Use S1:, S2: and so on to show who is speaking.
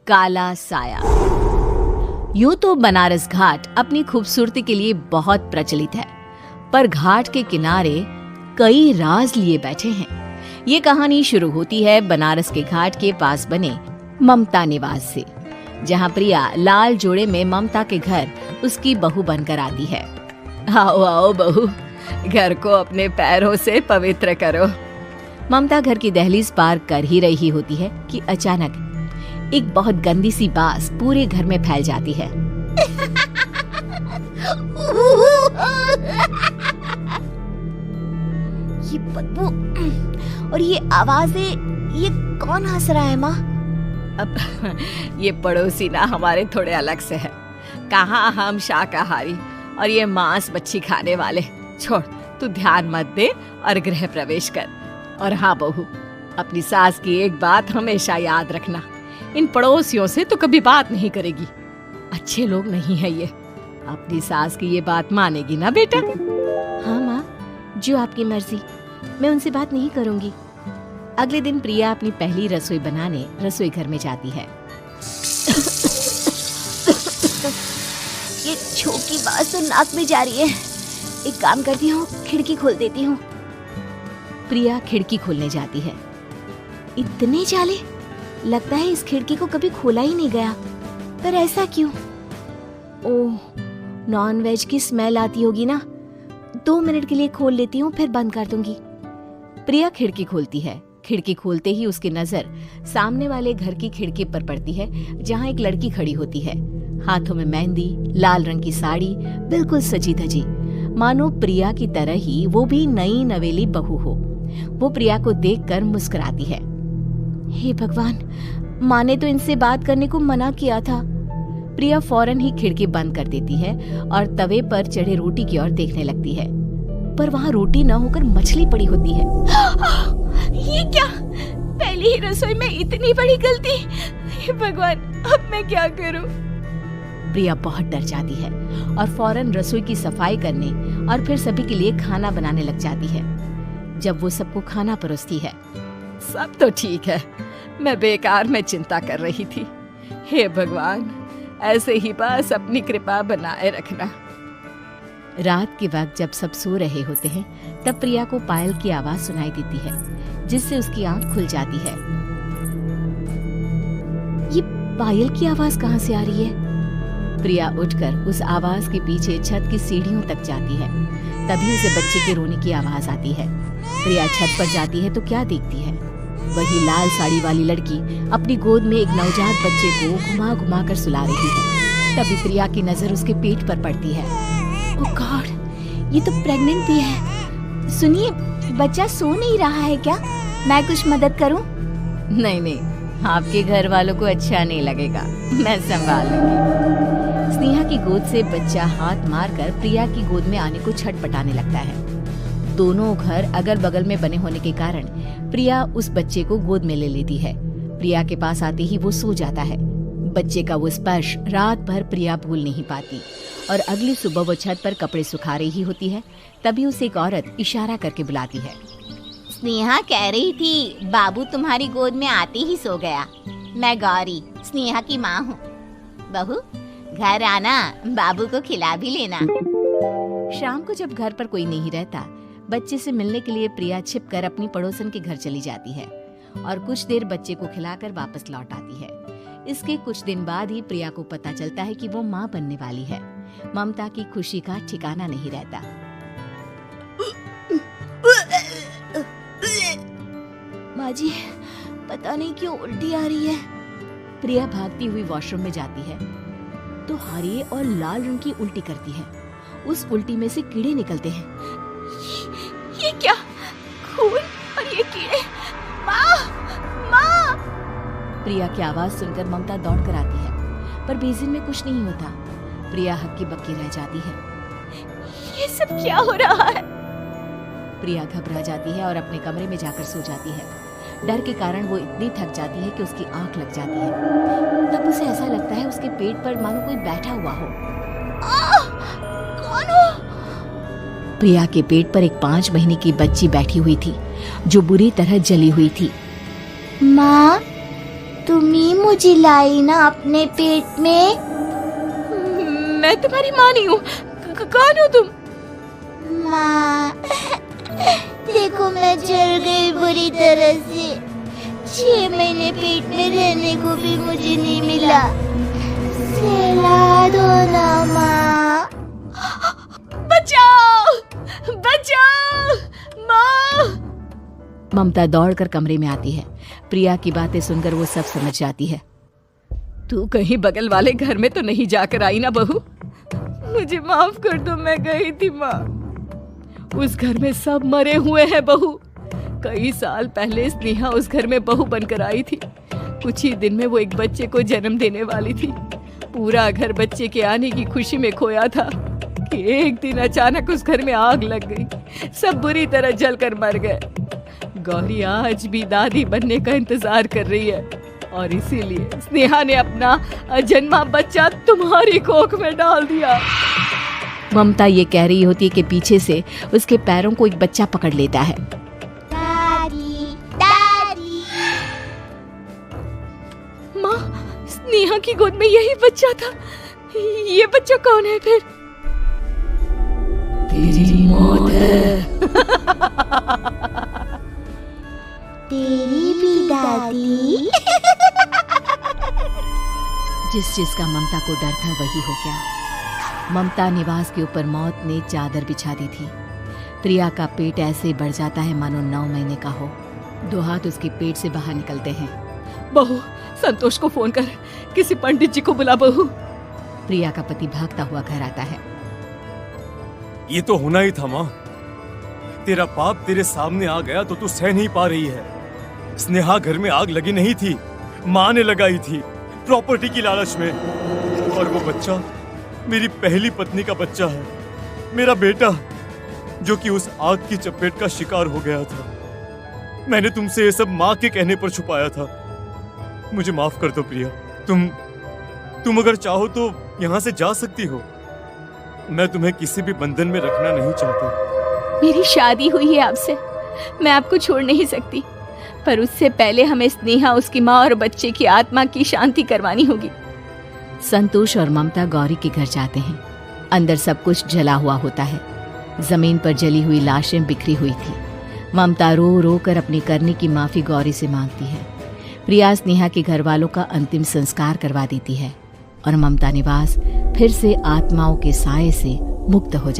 S1: काला साया। यूं तो बनारस घाट अपनी खूबसूरती के लिए बहुत प्रचलित है, पर घाट के किनारे कई राज लिए बैठे हैं। ये कहानी शुरू होती है बनारस के घाट के पास बने ममता निवास से, जहाँ प्रिया लाल जोड़े में ममता के घर उसकी बहू बनकर आती है। आओ आओ बहू, घर को अपने पैरों से पवित्र करो। ममता घर की दहलीज पार कर ही रही होती है कि अचानक एक बहुत गंदी सी बास पूरे घर में फैल जाती है।
S2: ये बदबू और ये आवाजें, ये कौन हंस रहा है माँ?
S1: अब ये पड़ोसी ना हमारे थोड़े अलग से है। कहाँ हम शाकाहारी और ये मांस मच्छी खाने वाले। छोड़, तू ध्यान मत दे और गृह प्रवेश कर। और हाँ बहू, अपनी सास की एक बात हमेशा याद रखना, इन पड़ोसियों से तो कभी बात नहीं करेगी। अच्छे लोग नहीं है ये। अपनी सास की ये बात मानेगी ना बेटा?
S2: हाँ माँ, जो आपकी मर्जी, मैं उनसे बात नहीं करूंगी।
S1: अगले दिन प्रिया अपनी पहली रसोई बनाने रसोई घर में जाती है।
S2: ये छोकी बात तो नाक में जा रही है। एक काम करती हूँ, खिड़की खोल देती हूँ।
S1: प्रिया खिड़की खोलने जाती है।
S2: इतने जाले, लगता है इस खिड़की को कभी खोला ही नहीं गया। पर ऐसा क्यों? ओह, नॉनवेज की स्मेल आती होगी ना। 2 मिनट के लिए खोल लेती हूँ, फिर बंद कर दूंगी।
S1: प्रिया खिड़की खोलती है। खिड़की खोलते ही उसकी नजर सामने वाले घर की खिड़की पर पड़ती है, जहाँ एक लड़की खड़ी होती है, हाथों में मेहंदी, लाल रंग की साड़ी, बिल्कुल सजी धजी, मानो प्रिया की तरह ही वो भी नई नवेली बहू हो। वो प्रिया को देखकर मुस्कुराती है।
S2: हे भगवान, माँ ने तो इनसे बात करने को मना किया था।
S1: प्रिया फौरन ही खिड़की बंद कर देती है और तवे पर चढ़े रोटी की ओर देखने लगती है, पर वहाँ रोटी न होकर मछली पड़ी होती है।
S2: ये क्या? पहली ही रसोई में इतनी बड़ी गलती। हे भगवान, अब मैं क्या करूं?
S1: प्रिया बहुत डर जाती है और फौरन रसोई की सफाई करने और फिर सभी के लिए खाना बनाने लग जाती है। जब वो सबको खाना परोसती है, सब तो ठीक है, मैं बेकार में चिंता कर रही थी। हे भगवान, ऐसे ही बस अपनी कृपा बनाए रखना। रात के वक्त जब सब सो रहे होते हैं, तब प्रिया को पायल की आवाज सुनाई देती है, जिससे उसकी आंख खुल जाती है।
S2: ये पायल की आवाज कहाँ से आ रही है?
S1: प्रिया उठकर उस आवाज के पीछे छत की सीढ़ियों तक जाती है। तभी उसे बच्चे के रोने की आवाज आती है। प्रिया छत पर जाती है तो क्या देखती है? वही लाल साड़ी वाली लड़की अपनी गोद में एक नवजात बच्चे को घुमा घुमा कर सुला रही है। तभी प्रिया की नजर उसके पेट पर पड़ती है।
S2: ओह गॉड, ये तो प्रेग्नेंट भी है। सुनिए, बच्चा सो नहीं रहा है क्या? मैं कुछ मदद करूं?
S1: नहीं नहीं, आपके घर वालों को अच्छा नहीं लगेगा, मैं संभाल लूंगी। स्नेहा की गोद से बच्चा हाथ मारकर प्रिया की गोद में आने को छटपटाने लगता है। दोनों घर अगल बगल में बने होने के कारण प्रिया उस बच्चे को गोद में ले लेती है। प्रिया के पास आते ही वो सो जाता है। बच्चे का वो स्पर्श रात भर प्रिया भूल नहीं पाती और अगली सुबह वो छत पर कपड़े सुखा रही होती है। तभी उसे एक औरत इशारा करके बुलाती है।
S2: स्नेहा कह रही थी बाबू तुम्हारी गोद में आते ही सो गया। मैं गौरी, स्नेहा की माँ हूँ। बहू, घर आना, बाबू को खिला भी लेना।
S1: शाम को जब घर पर कोई नहीं रहता, बच्चे से मिलने के लिए प्रिया छिपकर अपनी पड़ोसन के घर चली जाती है और कुछ देर बच्चे को खिलाकर वापस लौट आती है। इसके कुछ दिन बाद ही प्रिया को पता चलता है कि वो माँ बनने वाली है। ममता की खुशी का ठिकाना नहीं रहता।
S2: माँ जी, पता नहीं क्यों उल्टी आ रही है।
S1: प्रिया भागती हुई वॉशरूम में जाती है तो हरे और लाल रंग की उल्टी करती है। उस उल्टी में से कीड़े निकलते हैं।
S2: ये क्या? खून और ये कीड़े! माँ! माँ!
S1: प्रिया की आवाज सुनकर ममता दौड़ कर आती है, पर बेसिन में कुछ नहीं होता। प्रिया हक्की बक्की रह जाती है।
S2: ये सब क्या हो रहा है?
S1: प्रिया घबरा जाती है और अपने कमरे में जाकर सो जाती है। डर के कारण वो इतनी थक जाती है कि उसकी आंख लग जाती है। तब उसे ऐसा लगता है उसके पेट पर मानो कोई बैठा हुआ हो।
S2: कौन हो?
S1: प्रिया के पेट पर एक 5 महीने की बच्ची बैठी हुई थी, जो बुरी तरह जली हुई थी।
S2: माँ, तुम ही मुझे लाई ना अपने पेट में।
S1: मैं तुम्हारी माँ नहीं हूँ। कौन हो तुम?
S2: माँ, देखो मैं जल गई बुरी तरह से। 6 महीने पेट में रहने को भी मुझे नहीं मिला। सहला दो ना माँ।
S1: बचाओ, बचाओ, माँ। ममता दौड़कर कमरे में आती है। प्रिया की बातें सुनकर वो सब समझ जाती है। तू कहीं बगल वाले घर में तो नहीं जाकर आई ना बहू? मुझे माफ कर दो, मैं गई थी माँ। उस घर में सब मरे हुए हैं बहू। कई साल पहले स्नेहा उस घर में बहू बनकर आई थी। कुछ ही दिन में वो एक बच्चे को जन्म देने वाली थी। पूरा घर बच्चे के आने की खुशी में खोया था कि एक दिन अचानक उस घर में आग लग गई। सब बुरी तरह जलकर मर गए। गौरी आज भी दादी बनने का इंतजार कर रही है और इसीलिए स्नेहा ने अपना अजन्मा बच्चा तुम्हारी कोख में डाल दिया। ममता ये कह रही होती है कि पीछे से उसके पैरों को एक बच्चा पकड़ लेता है।
S2: दादी, दादी।
S1: माँ, स्नेहा की गोद में यही बच्चा था। ये बच्चा कौन है फिर? तेरी मौत है।
S2: तेरी भी दादी।
S1: जिस चीज का ममता को डर था वही हो गया। ममता निवास के ऊपर मौत ने चादर बिछा दी थी। प्रिया का पेट ऐसे बढ़ जाता है मानो 9 महीने का हो। 2 हाथ उसके पेट से बाहर निकलते हैं। बहू, संतोष को फोन कर, किसी पंडित जी को बुला बहू। प्रिया का पति भागता हुआ घर आता है।
S3: ये तो होना ही था माँ। तेरा पाप तेरे सामने आ गया तो तू सह नहीं पा रही है। स्नेहा घर में आग लगी नहीं थी, माँ ने लगाई थी प्रॉपर्टी की लालच में। और वो बच्चा मेरी पहली पत्नी का बच्चा है, मेरा बेटा, जो कि उस आग की चपेट का शिकार हो गया था। मैंने तुमसे ये सब माँ के कहने पर छुपाया था। मुझे माफ कर दो प्रिया। तुम अगर चाहो तो यहाँ से जा सकती हो। मैं तुम्हें किसी भी बंधन में रखना नहीं चाहता।
S1: मेरी शादी हुई है आपसे, मैं आपको छोड़ नहीं सकती, पर उससे पहले हमें स्नेहा, उसकी माँ और बच्चे की आत्मा की शांति करवानी होगी। संतोष और ममता गौरी के घर जाते हैं। अंदर सब कुछ जला हुआ होता है। जमीन पर जली हुई लाशें बिखरी हुई थी। ममता रो रो कर अपने करने की माफी गौरी से मांगती है। प्रिया स्नेहा के घर वालों का अंतिम संस्कार करवा देती है और ममता निवास फिर से आत्माओं के साए से मुक्त हो जाती है।